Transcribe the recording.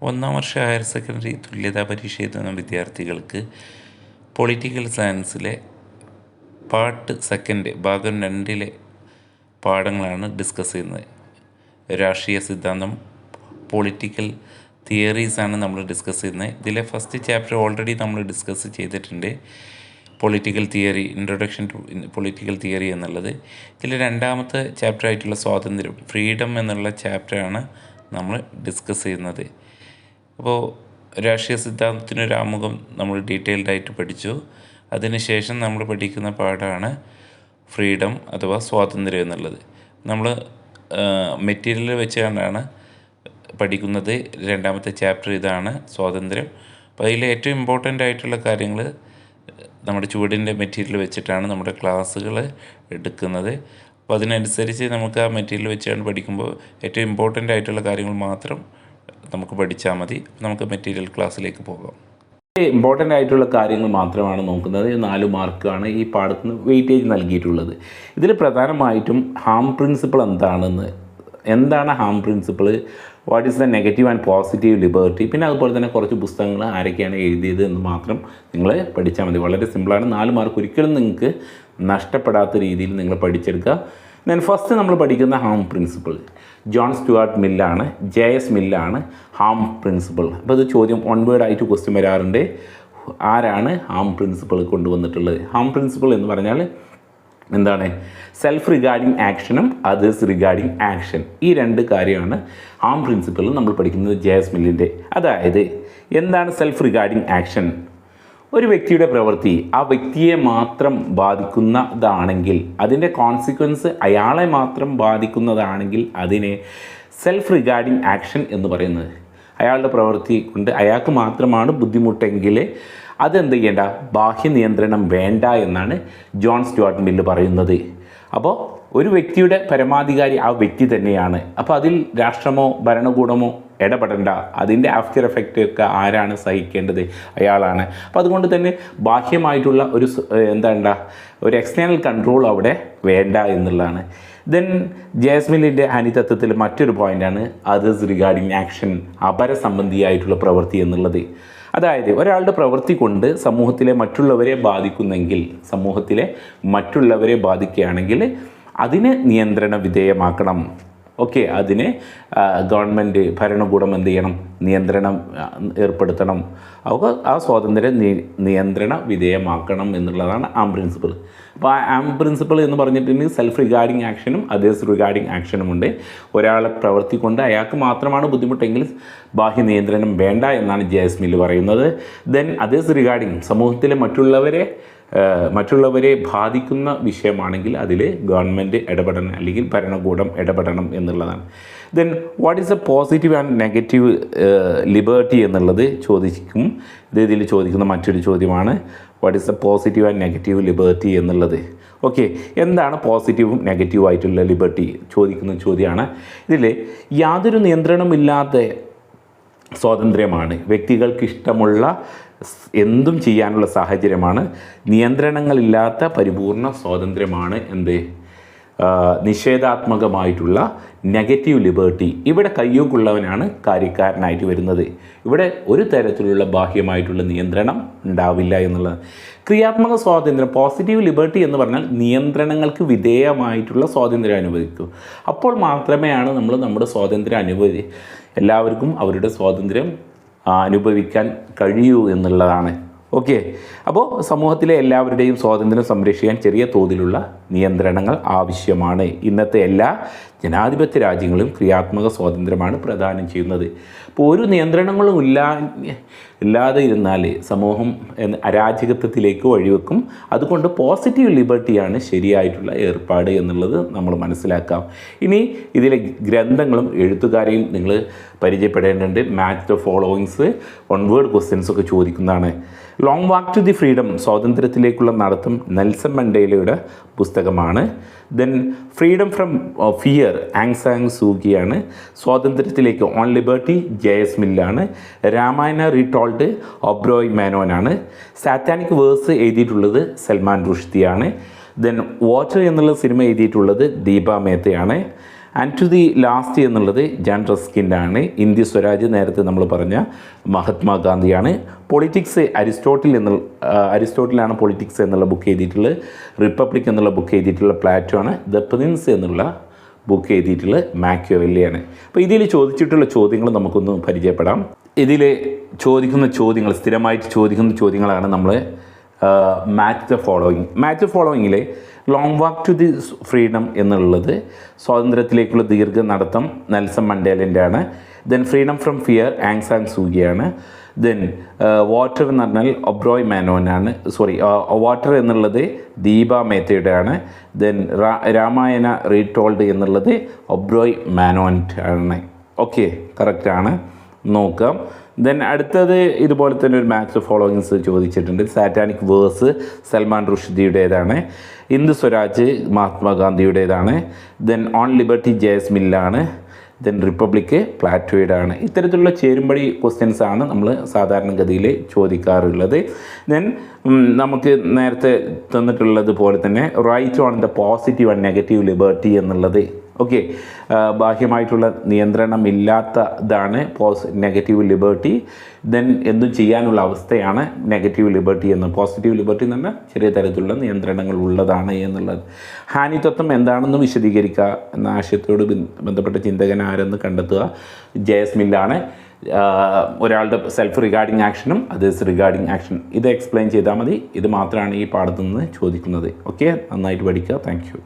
ഒന്നാം വർഷ higher secondary തുല്യതാ പരീക്ഷ എഴുതുന്ന വിദ്യാർത്ഥികൾക്ക് പൊളിറ്റിക്കൽ സയൻസിലെ പാർട്ട് സെക്കൻഡ് ഭാഗം 2 പാഠങ്ങളാണ് ഡിസ്കസ് ചെയ്യുന്നത്. രാഷ്ട്രീയ സിദ്ധാന്തം, പൊളിറ്റിക്കൽ തിയറീസാണ് നമ്മൾ ഡിസ്കസ് ചെയ്യുന്നത്. ഇതിലെ ഫസ്റ്റ് ചാപ്റ്റർ ഓൾറെഡി നമ്മൾ ഡിസ്കസ് ചെയ്തിട്ടുണ്ട്, political theory, introduction to political theory എന്നുള്ളത്. ഇതിൽ രണ്ടാമത്തെ ചാപ്റ്റർ ആയിട്ടുള്ള സ്വാതന്ത്ര്യം, ഫ്രീഡം എന്നുള്ള ചാപ്റ്ററാണ് നമ്മൾ ഡിസ്കസ് ചെയ്യുന്നത്. അപ്പോൾ രാഷ്ട്രീയ സിദ്ധാന്തത്തിനൊരു ആമുഖം നമ്മൾ ഡീറ്റെയിൽഡായിട്ട് പഠിച്ചു. അതിനുശേഷം നമ്മൾ പഠിക്കുന്ന പാഠമാണ് ഫ്രീഡം അഥവാ സ്വാതന്ത്ര്യം എന്നുള്ളത്. നമ്മൾ മെറ്റീരിയൽ വെച്ചുകൊണ്ടാണ് പഠിക്കുന്നത്. രണ്ടാമത്തെ ചാപ്റ്റർ ഇതാണ്, സ്വാതന്ത്ര്യം. അപ്പോൾ അതിൽ ഏറ്റവും ഇമ്പോർട്ടൻ്റ് ആയിട്ടുള്ള കാര്യങ്ങൾ നമ്മുടെ ചുവടിൻ്റെ മെറ്റീരിയൽ വെച്ചിട്ടാണ് നമ്മുടെ ക്ലാസ്സുകൾ എടുക്കുന്നത്. അപ്പോൾ അതിനനുസരിച്ച് നമുക്ക് ആ മെറ്റീരിയൽ വെച്ചാണ് പഠിക്കുമ്പോൾ ഏറ്റവും ഇമ്പോർട്ടൻ്റ് ആയിട്ടുള്ള കാര്യങ്ങൾ മാത്രം നമുക്ക് പഠിച്ചാൽ മതി. നമുക്ക് മെറ്റീരിയൽ ക്ലാസ്സിലേക്ക് പോകാം. ഇമ്പോർട്ടൻ്റ് ആയിട്ടുള്ള കാര്യങ്ങൾ മാത്രമാണ് നോക്കുന്നത്. 4 മാർക്കാണ് ഈ പാഠത്തിന് വെയിറ്റേജ് നൽകിയിട്ടുള്ളത്. ഇതിൽ പ്രധാനമായിട്ടും ഹാം പ്രിൻസിപ്പിൾ എന്താണ് Ham principle, what is the negative and positive liberty, പിന്നെ അതുപോലെ തന്നെ കുറച്ച് പുസ്തകങ്ങൾ ആരൊക്കെയാണ് എഴുതിയത് എന്ന് മാത്രം നിങ്ങൾ പഠിച്ചാൽ മതി. വളരെ സിമ്പിളാണ്. 4 മാർക്ക് ഒരിക്കലും നിങ്ങൾക്ക് നഷ്ടപ്പെടാത്ത രീതിയിൽ നിങ്ങൾ പഠിച്ചെടുക്കുക. ദെൻ ഫസ്റ്റ് നമ്മൾ പഠിക്കുന്ന ഹാം പ്രിൻസിപ്പിൾ ജോൺ സ്റ്റുവാർട്ട് മില്ലാണ്, JS മില്ലാണ് ഹാം പ്രിൻസിപ്പിൾ. അപ്പോൾ ഇത് ചോദ്യം 1 വേർഡ് ആയിട്ട് ക്വസ്റ്റ്യൻ വരാറുണ്ട്. ആരാണ് ഹാം പ്രിൻസിപ്പിൾ കൊണ്ടുവന്നിട്ടുള്ളത്? ഹാം പ്രിൻസിപ്പിൾ എന്ന് പറഞ്ഞാൽ എന്താണ്? സെൽഫ് റിഗാർഡിങ് ആക്ഷനും അതേഴ്സ് റിഗാർഡിങ് ആക്ഷൻ, ഈ 2 കാര്യമാണ് ഹാം പ്രിൻസിപ്പിൾ നമ്മൾ പഠിക്കുന്നത് JS മില്ലിൻ്റെ. അതായത് എന്താണ് സെൽഫ് റിഗാർഡിങ് ആക്ഷൻ? ഒരു വ്യക്തിയുടെ പ്രവൃത്തി ആ വ്യക്തിയെ മാത്രം ബാധിക്കുന്നതാണെങ്കിൽ, അതിൻ്റെ കോൺസിക്വൻസ് അയാളെ മാത്രം ബാധിക്കുന്നതാണെങ്കിൽ അതിനെ സെൽഫ് റിഗാർഡിങ് ആക്ഷൻ എന്ന് പറയുന്നത്. അയാളുടെ പ്രവൃത്തി കൊണ്ട് അയാൾക്ക് മാത്രമാണ് ബുദ്ധിമുട്ടെങ്കിൽ അതെന്ത് ചെയ്യേണ്ട? ബാഹ്യ നിയന്ത്രണം വേണ്ട എന്നാണ് ജോൺ സ്റ്റുവാർട്ട് മില്ല് പറയുന്നത്. അപ്പോൾ ഒരു വ്യക്തിയുടെ പരമാധികാരി ആ വ്യക്തി തന്നെയാണ്. അപ്പോൾ അതിൽ രാഷ്ട്രമോ ഭരണകൂടമോ ഇടപെടേണ്ട. അതിൻ്റെ ആഫ്റ്റർ എഫക്റ്റ് ഒക്കെ ആരാണ് സഹിക്കേണ്ടത്? അയാളാണ്. അപ്പോൾ അതുകൊണ്ട് തന്നെ ബാഹ്യമായിട്ടുള്ള ഒരു എക്സ്റ്റേണൽ കൺട്രോൾ അവിടെ വേണ്ട എന്നുള്ളതാണ്. ദെൻ JS മില്ലിൻ്റെ അനിതത്വത്തിൽ മറ്റൊരു പോയിൻ്റാണ് അതേഴ്സ് റിഗാർഡിങ് ആക്ഷൻ, അപരസംബന്ധിയായിട്ടുള്ള പ്രവൃത്തി എന്നുള്ളത്. അതായത് ഒരാളുടെ പ്രവൃത്തി കൊണ്ട് സമൂഹത്തിലെ മറ്റുള്ളവരെ ബാധിക്കുകയാണെങ്കിൽ അതിനെ നിയന്ത്രണ വിധേയമാക്കണം. അതിന് ഗവൺമെൻറ്, ഭരണകൂടം എന്ത് ചെയ്യണം? നിയന്ത്രണം ഏർപ്പെടുത്തണം. അപ്പോൾ ആ സ്വാതന്ത്ര്യം നിയന്ത്രണ വിധേയമാക്കണം എന്നുള്ളതാണ് ആം പ്രിൻസിപ്പിൾ. അപ്പോൾ ആ ആം പ്രിൻസിപ്പിൾ എന്ന് പറഞ്ഞിട്ടുണ്ടെങ്കിൽ സെൽഫ് റിഗാർഡിങ് ആക്ഷനും അതേഴ്സ് റിഗാർഡിങ് ആക്ഷനും ഉണ്ട്. ഒരാളെ പ്രവൃത്തി കൊണ്ട് അയാൾക്ക് മാത്രമാണ് ബുദ്ധിമുട്ടെങ്കിൽ ബാഹ്യ നിയന്ത്രണം വേണ്ട എന്നാണ് JS മില്ല് പറയുന്നത്. ദെൻ അതേഴ്സ് റിഗാർഡിങ്, സമൂഹത്തിലെ മറ്റുള്ളവരെ ബാധിക്കുന്ന വിഷയമാണെങ്കിൽ അതിൽ ഗവൺമെൻറ് ഇടപെടണം അല്ലെങ്കിൽ ഭരണകൂടം ഇടപെടണം എന്നുള്ളതാണ്. Then what is A positive and negative liberty എന്നുള്ളത് ചോദിക്കും. ഇതിൽ ചോദിക്കുന്ന മറ്റൊരു ചോദ്യമാണ് what is A positive and negative liberty എന്നുള്ളത്. എന്താണ് പോസിറ്റീവും നെഗറ്റീവും ആയിട്ടുള്ള ലിബർട്ടി ചോദിക്കുന്ന ചോദ്യമാണ്. ഇതിൽ യാതൊരു നിയന്ത്രണമില്ലാത്ത സ്വാതന്ത്ര്യമാണ്, വ്യക്തികൾക്ക് ഇഷ്ടമുള്ള എന്തും ചെയ്യാനുള്ള സാഹചര്യമാണ്. നിയന്ത്രണങ്ങളില്ലാത്ത പരിപൂർണ സ്വാതന്ത്ര്യമാണ് നിഷേധാത്മകമായിട്ടുള്ള നെഗറ്റീവ് ലിബർട്ടി. ഇവിടെ കയ്യൂക്കുള്ളവനാണ് കാര്യക്കാരനായിട്ട് വരുന്നത്. ഇവിടെ ഒരു തരത്തിലുള്ള ബാഹ്യമായിട്ടുള്ള നിയന്ത്രണം ഉണ്ടാവില്ല എന്നുള്ളത്. ക്രിയാത്മക സ്വാതന്ത്ര്യം, പോസിറ്റീവ് ലിബർട്ടി എന്ന് പറഞ്ഞാൽ നിയന്ത്രണങ്ങൾക്ക് വിധേയമായിട്ടുള്ള സ്വാതന്ത്ര്യം അനുവദിക്കും. അപ്പോൾ മാത്രമേയാണ് നമ്മൾ നമ്മുടെ സ്വാതന്ത്ര്യം എല്ലാവർക്കും അവരുടെ സ്വാതന്ത്ര്യം അനുഭവിക്കാൻ കഴിയൂ എന്നുള്ളതാണ്. അപ്പോൾ സമൂഹത്തിലെ എല്ലാവരുടെയും സ്വാതന്ത്ര്യം സംരക്ഷിക്കാൻ ചെറിയ തോതിലുള്ള നിയന്ത്രണങ്ങൾ ആവശ്യമാണ്. ഇന്നത്തെ എല്ലാ ജനാധിപത്യ രാജ്യങ്ങളും ക്രിയാത്മക സ്വാതന്ത്ര്യമാണ് പ്രദാനം ചെയ്യുന്നത്. അപ്പോൾ ഒരു നിയന്ത്രണങ്ങളും ഇല്ലാതെ ഇരുന്നാൽ സമൂഹം അരാജകത്വത്തിലേക്ക് വഴിവെക്കും. അതുകൊണ്ട് പോസിറ്റീവ് ലിബർട്ടിയാണ് ശരിയായിട്ടുള്ള ഏർപ്പാട് എന്നുള്ളത് നമ്മൾ മനസ്സിലാക്കാം. ഇനി ഇതിലെ ഗ്രന്ഥങ്ങളും എഴുത്തുകാരെയും നിങ്ങൾ പരിചയപ്പെടേണ്ടതുണ്ട്. Match the followings, 1 word questions ഒക്കെ ചോദിക്കുന്നതാണ്. Long walk to the freedom, സ്വാതന്ത്ര്യത്തിലേക്കുള്ള നടത്തം, നെൽസൺ മണ്ടേലയുടെ പുസ്തകമാണ്. Then freedom from fear, Aung San സൂകിയാണ്. സ്വാതന്ത്ര്യത്തിലേക്ക്, ഓൺ ലിബർട്ടി, JS മില്ലാണ്. രാമായണ റീടോൾഡ്, ഒബ്രോയ് മേനോനാണ്. സാറ്റാനിക് വേഴ്സ് എഴുതിയിട്ടുള്ളത് സൽമാൻ റുഷ്ദിയാണ്. ദെൻ വാട്ടർ എന്നുള്ള സിനിമ എഴുതിയിട്ടുള്ളത് ദീപ മേത്തയാണ്. ആൻഡ് ടു ദി ലാസ്റ്റ് എന്നുള്ളത് ജാൻ റസ്കിൻ്റെ ആണ്. ഇന്ത്യ സ്വരാജ് നേരത്തെ നമ്മൾ പറഞ്ഞ മഹാത്മാഗാന്ധിയാണ്. പൊളിറ്റിക്സ് അരിസ്റ്റോട്ടിലാണ് പൊളിറ്റിക്സ് എന്നുള്ള ബുക്ക് എഴുതിയിട്ടുള്ളത്. റിപ്പബ്ലിക് എന്നുള്ള ബുക്ക് എഴുതിയിട്ടുള്ള പ്ലാറ്റോ ആണ്. ദ പ്രിൻസ് എന്നുള്ള ബുക്ക് എഴുതിയിട്ടുള്ളത് മാക്കിയവെല്ലിയാണ്. അപ്പോൾ ഇതിൽ ചോദിച്ചിട്ടുള്ള ചോദ്യങ്ങൾ നമുക്കൊന്ന് പരിചയപ്പെടാം. ഇതിൽ ചോദിക്കുന്ന ചോദ്യങ്ങൾ, സ്ഥിരമായിട്ട് ചോദിക്കുന്ന ചോദ്യങ്ങളാണ് നമ്മൾ മാച്ച് ദ ഫോളോയിങ്ങിൽ long walk to the freedom എന്നുള്ളത് സ്വാതന്ത്ര്യത്തിലേക്കുള്ള ദീർഘ നടത്തം നെൽസൺ മണ്ടേലൻ്റെ ആണ്. Then freedom from fear Aung San സൂകിയാണ്. ദെൻ വാട്ടർ എന്ന് പറഞ്ഞാൽ ഒബ്രോയ് മാനോനാണ്. വാട്ടർ എന്നുള്ളത് ദീപ മേത്തയുടെ ആണ്. ദെൻ രാമായണ റീടോൾഡ് എന്നുള്ളത് ഒബ്രോയ് മാനോൻ ആണ്. ഓക്കെ, കറക്റ്റാണ്, നോക്കാം. ദെൻ അടുത്തത് ഇതുപോലെ തന്നെ ഒരു മാച്ച് ഫോളോയിങ്സ് ചോദിച്ചിട്ടുണ്ട്. സാറ്റാനിക് വേഴ്സ് സൽമാൻ റുഷ്ദിയുടേതാണ്. ഇന്ത്യ സ്വരാജ് മഹാത്മാഗാന്ധിയുടേതാണ്. ദെൻ ഓൺ ലിബർട്ടി ജെഎസ് മില്ലാണ്. ദെൻ റിപ്പബ്ലിക് പ്ലാറ്റോയുടെ ആണ്. ഇത്തരത്തിലുള്ള ചേരുംപടി ക്വസ്റ്റ്യൻസ് ആണ് നമ്മൾ സാധാരണഗതിയിൽ ചോദിക്കാറുള്ളത്. ദെൻ നമുക്ക് നേരത്തെ തന്നിട്ടുള്ളത് പോലെ തന്നെ right on the positive and negative liberty എന്നുള്ളത് ഓക്കെ, ബാഹ്യമായിട്ടുള്ള നിയന്ത്രണമില്ലാത്തതാണ് നെഗറ്റീവ് ലിബർട്ടി. ദെൻ എന്തും ചെയ്യാനുള്ള അവസ്ഥയാണ് നെഗറ്റീവ് ലിബർട്ടി എന്ന്. പോസിറ്റീവ് ലിബർട്ടി എന്ന് പറഞ്ഞാൽ ചെറിയ തരത്തിലുള്ള നിയന്ത്രണങ്ങൾ ഉള്ളതാണ് എന്നുള്ളത്. ഹാനി തത്വം എന്താണെന്ന് വിശദീകരിക്കുക എന്ന ആശയത്തോട് ബന്ധപ്പെട്ട ചിന്തകൻ ആരെന്ന് കണ്ടെത്തുക. ജെഎസ് മില്ലാണ്. ഒരാളുടെ സെൽഫ് റിഗാർഡിങ് ആക്ഷനും അതേഴ്സ് റിഗാർഡിങ് ആക്ഷൻ, ഇത് എക്സ്പ്ലെയിൻ ചെയ്താൽ മതി. ഇത് മാത്രമാണ് ഈ പാഠത്തു നിന്ന് ചോദിക്കുന്നത്. ഓക്കെ, നന്നായിട്ട് പഠിക്കുക. Thank you.